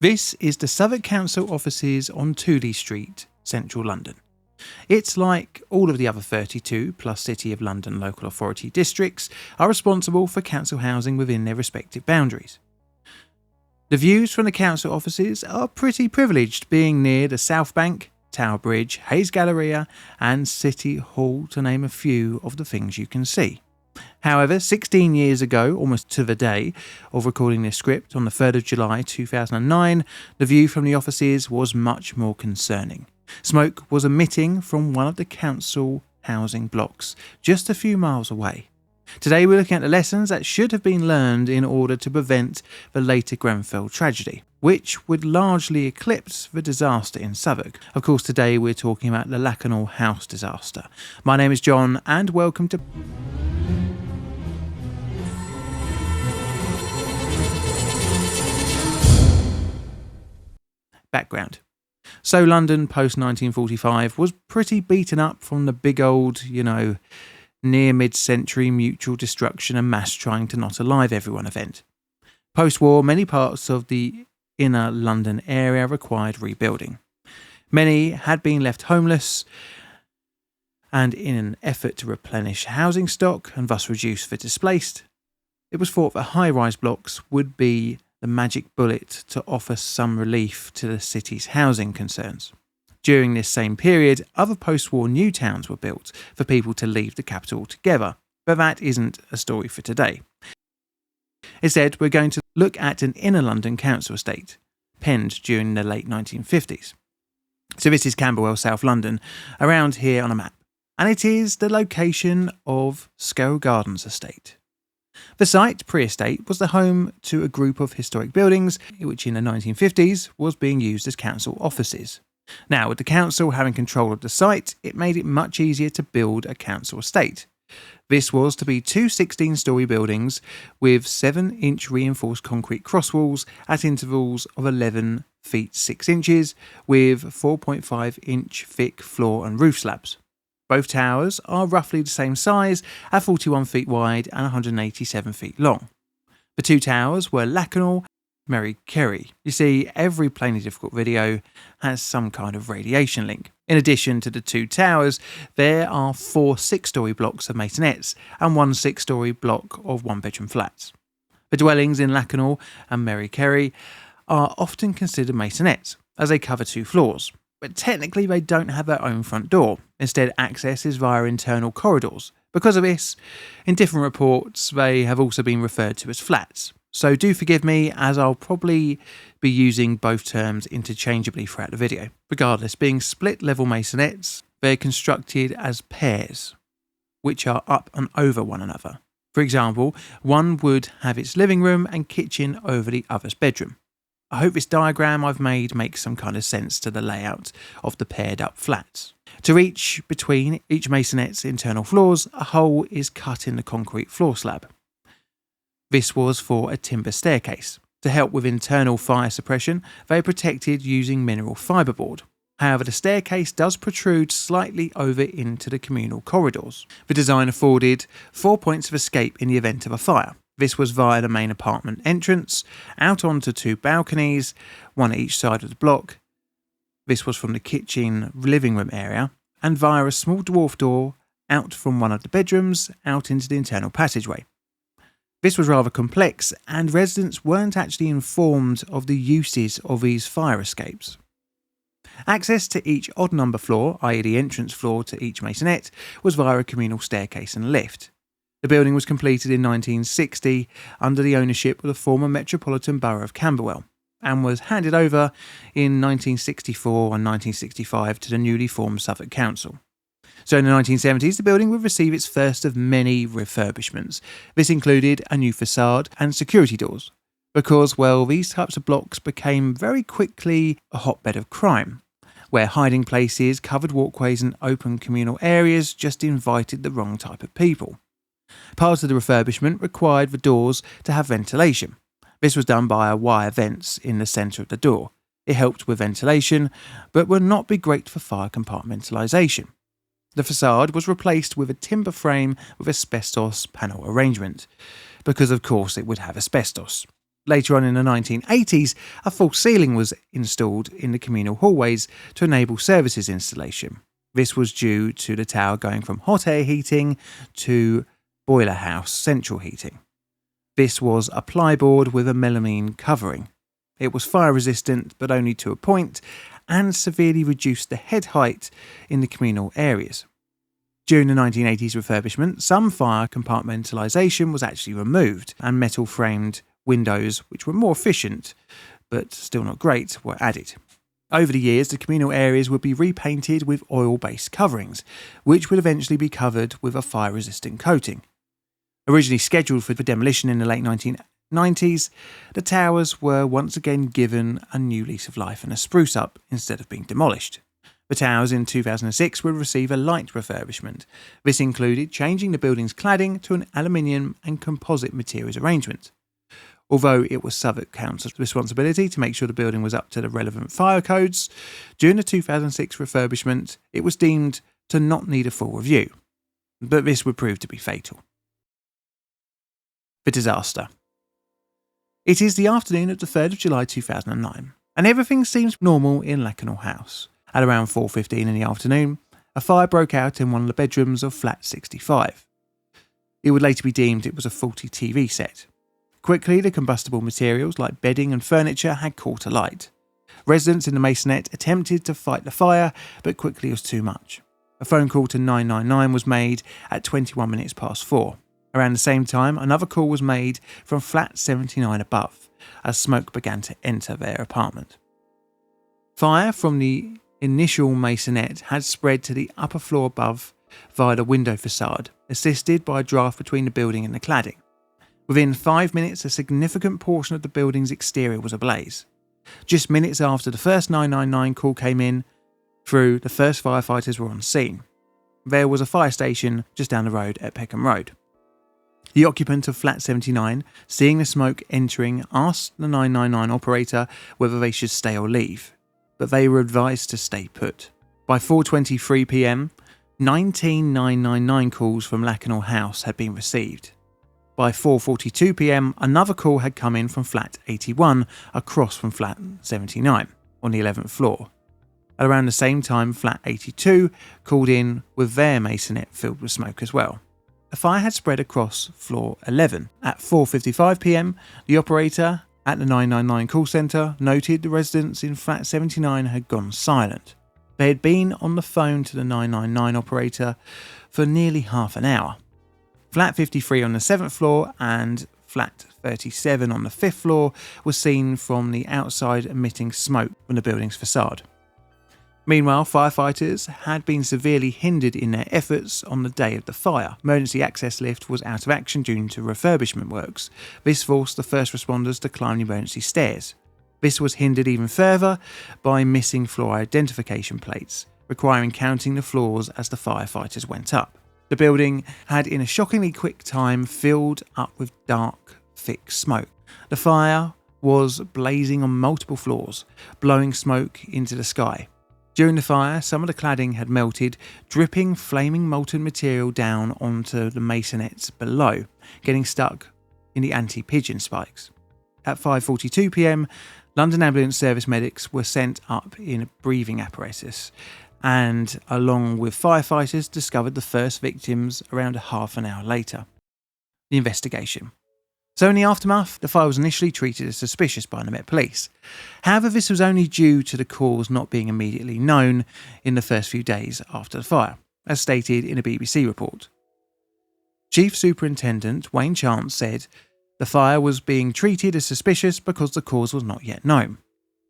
This is the Southwark Council offices on Tooley Street, central London. It's like all of the other 32 plus City of London local authority districts are responsible for council housing within their respective boundaries. The views from the council offices are pretty privileged, being near the South Bank, Tower Bridge, Hayes Galleria and City Hall, to name a few of the things you can see. However, 16 years ago, almost to the day of recording this script on the 3rd of July 2009, the view from the offices was much more concerning. Smoke was emitting from one of the council housing blocks just a few miles away. Today we're looking at the lessons that should have been learned in order to prevent the later Grenfell tragedy, which would largely eclipse the disaster in Southwark. Of course, today we're talking about the Lakanal House disaster. My name is John and welcome to... Background. So London post-1945 was pretty beaten up from the big old, near mid-century mutual destruction and mass trying to not alive everyone event. Post-war, many parts of the inner London area required rebuilding. Many had been left homeless, and in an effort to replenish housing stock and thus reduce the displaced, it was thought that high-rise blocks would be the magic bullet to offer some relief to the city's housing concerns. During this same period, other post-war new towns were built for people to leave the capital altogether, but that isn't a story for today. Instead, we're going to look at an inner London council estate, penned during the late 1950s. So this is Camberwell, South London, around here on a map, and it is the location of Scarrow Gardens estate. The site, pre-estate, was the home to a group of historic buildings, which in the 1950s was being used as council offices. Now, with the council having control of the site, it made it much easier to build a council estate. This was to be two 16-storey buildings with 7-inch reinforced concrete cross walls at intervals of 11 feet 6 inches with 4.5-inch thick floor and roof slabs. Both towers are roughly the same size at 41 feet wide and 187 feet long. The two towers were Lakanal, Mary Carey. You see, every Plainly Difficult video has some kind of radiation link. In addition to the two towers, there are 4 6-storey blocks of maisonettes and 1 6-storey block of one-bedroom flats. The dwellings in Lakanal and Mary Carey are often considered maisonettes, as they cover 2 floors. But technically they don't have their own front door. Instead, access is via internal corridors. Because of this, in different reports, they have also been referred to as flats. So do forgive me, as I'll probably be using both terms interchangeably throughout the video. Regardless, being split-level maisonettes, they're constructed as pairs, which are up and over one another. For example, one would have its living room and kitchen over the other's bedroom. I hope this diagram I've made makes some kind of sense to the layout of the paired up flats. To reach between each masonette's internal floors, a hole is cut in the concrete floor slab. This was for a timber staircase. To help with internal fire suppression, they are protected using mineral fibreboard. However, the staircase does protrude slightly over into the communal corridors. The design afforded 4 points of escape in the event of a fire. This was via the main apartment entrance, out onto 2 balconies, one at each side of the block. This was from the kitchen living room area, and via a small dwarf door out from one of the bedrooms, out into the internal passageway. This was rather complex, and residents weren't actually informed of the uses of these fire escapes. Access to each odd number floor, i.e. the entrance floor to each masonette, was via a communal staircase and lift. The building was completed in 1960 under the ownership of the former Metropolitan Borough of Camberwell and was handed over in 1964 and 1965 to the newly formed Southwark Council. So in the 1970s, the building would receive its first of many refurbishments. This included a new facade and security doors because, well, these types of blocks became very quickly a hotbed of crime, where hiding places, covered walkways and open communal areas just invited the wrong type of people. Part of the refurbishment required the doors to have ventilation. This was done by wire vents in the centre of the door. It helped with ventilation, but would not be great for fire compartmentalisation. The facade was replaced with a timber frame with asbestos panel arrangement, because of course it would have asbestos. Later on in the 1980s, a false ceiling was installed in the communal hallways to enable services installation. This was due to the tower going from hot air heating to boiler house central heating. This was a plyboard with a melamine covering. It was fire resistant, but only to a point, and severely reduced the head height in the communal areas. During the 1980s refurbishment, some fire compartmentalisation was actually removed, and metal-framed windows, which were more efficient, but still not great, were added. Over the years, the communal areas would be repainted with oil-based coverings, which would eventually be covered with a fire-resistant coating. Originally scheduled for demolition in the late 1990s, the towers were once again given a new lease of life and a spruce up instead of being demolished. The towers in 2006 would receive a light refurbishment. This included changing the building's cladding to an aluminium and composite materials arrangement. Although it was Southwark Council's responsibility to make sure the building was up to the relevant fire codes, during the 2006 refurbishment, it was deemed to not need a full review. But this would prove to be fatal. The disaster. It is the afternoon of the 3rd of July 2009, and everything seems normal in Lakanal House. At around 4:15 in the afternoon, a fire broke out in one of the bedrooms of flat 65. It would later be deemed it was a faulty TV set. Quickly, the combustible materials like bedding and furniture had caught alight. Residents in the masonette attempted to fight the fire, but quickly it was too much. A phone call to 999 was made at 21 minutes past 4. Around the same time, another call was made from flat 79 above, as smoke began to enter their apartment. Fire from the initial masonette had spread to the upper floor above via the window facade, assisted by a draft between the building and the cladding. Within 5 minutes, a significant portion of the building's exterior was ablaze. Just minutes after the first 999 call came in through, the first firefighters were on scene. There was a fire station just down the road at Peckham Road. The occupant of flat 79, seeing the smoke entering, asked the 999 operator whether they should stay or leave, but they were advised to stay put. By 4:23 p.m, 19 999 calls from Lakanal House had been received. By 4:42 p.m, another call had come in from flat 81 across from flat 79 on the 11th floor. At around the same time, flat 82 called in with their masonette filled with smoke as well. The fire had spread across floor 11. At 4:55 p.m, the operator at the 999 call centre noted the residents in flat 79 had gone silent. They had been on the phone to the 999 operator for nearly half an hour. Flat 53 on the 7th floor and flat 37 on the 5th floor was seen from the outside emitting smoke from the building's facade. Meanwhile, firefighters had been severely hindered in their efforts on the day of the fire. Emergency access lift was out of action due to refurbishment works. This forced the first responders to climb the emergency stairs. This was hindered even further by missing floor identification plates, requiring counting the floors as the firefighters went up. The building had in a shockingly quick time filled up with dark, thick smoke. The fire was blazing on multiple floors, blowing smoke into the sky. During the fire, some of the cladding had melted, dripping flaming molten material down onto the masonettes below, getting stuck in the anti-pigeon spikes. At 5:42 p.m, London Ambulance Service medics were sent up in a breathing apparatus, and along with firefighters discovered the first victims around a half an hour later. The investigation. So in the aftermath, the fire was initially treated as suspicious by the Met Police. However, this was only due to the cause not being immediately known in the first few days after the fire, as stated in a BBC report. Chief Superintendent Wayne Chance said the fire was being treated as suspicious because the cause was not yet known.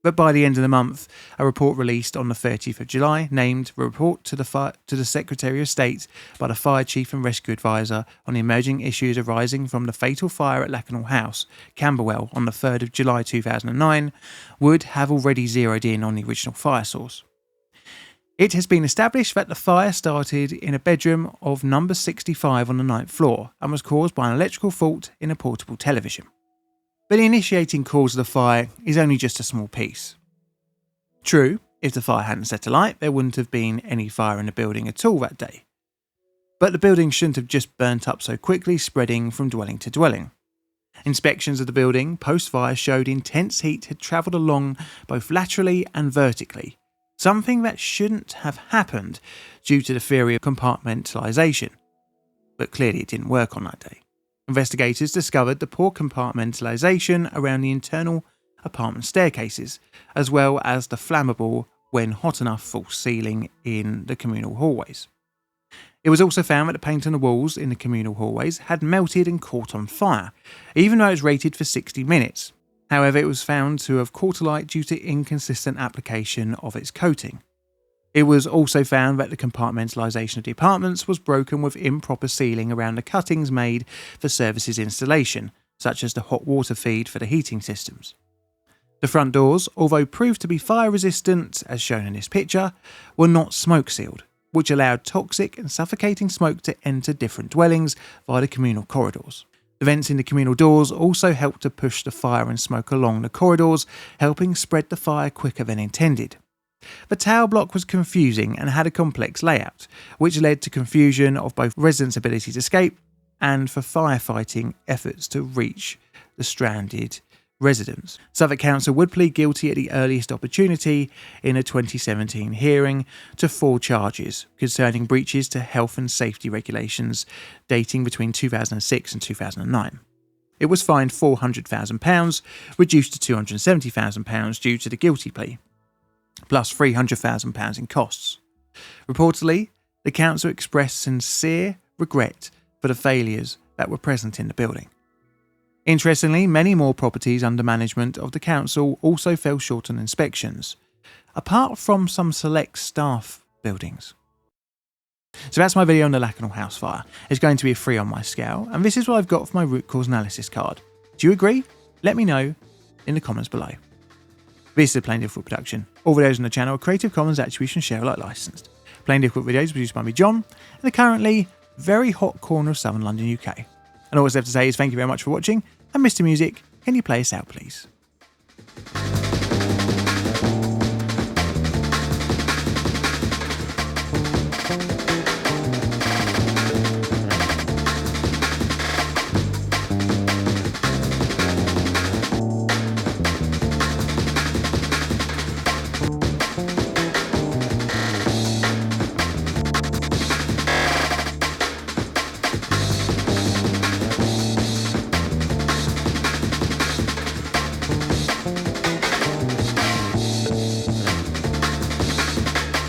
But by the end of the month, a report released on the 30th of July named a report to the Secretary of State by the Fire Chief and Rescue Advisor on the emerging issues arising from the fatal fire at Lakanal House, Camberwell, on the 3rd of July 2009, would have already zeroed in on the original fire source. It has been established that the fire started in a bedroom of number 65 on the 9th floor and was caused by an electrical fault in a portable television. But the initiating cause of the fire is only just a small piece. True, if the fire hadn't set alight, there wouldn't have been any fire in the building at all that day. But the building shouldn't have just burnt up so quickly, spreading from dwelling to dwelling. Inspections of the building post-fire showed intense heat had travelled along both laterally and vertically, something that shouldn't have happened due to the theory of compartmentalisation. But clearly it didn't work on that day. Investigators discovered the poor compartmentalisation around the internal apartment staircases, as well as the flammable, when hot enough, false ceiling in the communal hallways. It was also found that the paint on the walls in the communal hallways had melted and caught on fire, even though it was rated for 60 minutes. However, it was found to have caught alight due to inconsistent application of its coating. It was also found that the compartmentalisation of the apartments was broken with improper sealing around the cuttings made for services installation, such as the hot water feed for the heating systems. The front doors, although proved to be fire resistant, as shown in this picture, were not smoke sealed, which allowed toxic and suffocating smoke to enter different dwellings via the communal corridors. The vents in the communal doors also helped to push the fire and smoke along the corridors, helping spread the fire quicker than intended. The tower block was confusing and had a complex layout, which led to confusion of both residents' ability to escape and for firefighting efforts to reach the stranded residents. Suffolk Council would plead guilty at the earliest opportunity in a 2017 hearing to 4 charges concerning breaches to health and safety regulations dating between 2006 and 2009. It was fined £400,000, reduced to £270,000 due to the guilty plea, plus £300,000 in costs. Reportedly, the council expressed sincere regret for the failures that were present in the building. Interestingly, many more properties under management of the council also fell short on inspections, apart from some select staff buildings. So that's my video on the Lakanal House fire. It's going to be a 3 on my scale, and this is what I've got for my root cause analysis card. Do you agree? Let me know in the comments below. This is a Plain Difficult production. All videos on the channel are Creative Commons Attribution Share Alike licensed. Plain Difficult videos produced by me, John, in the currently very hot corner of southern London, UK. And all that's left to say is thank you very much for watching, and Mr. Music, can you play us out please?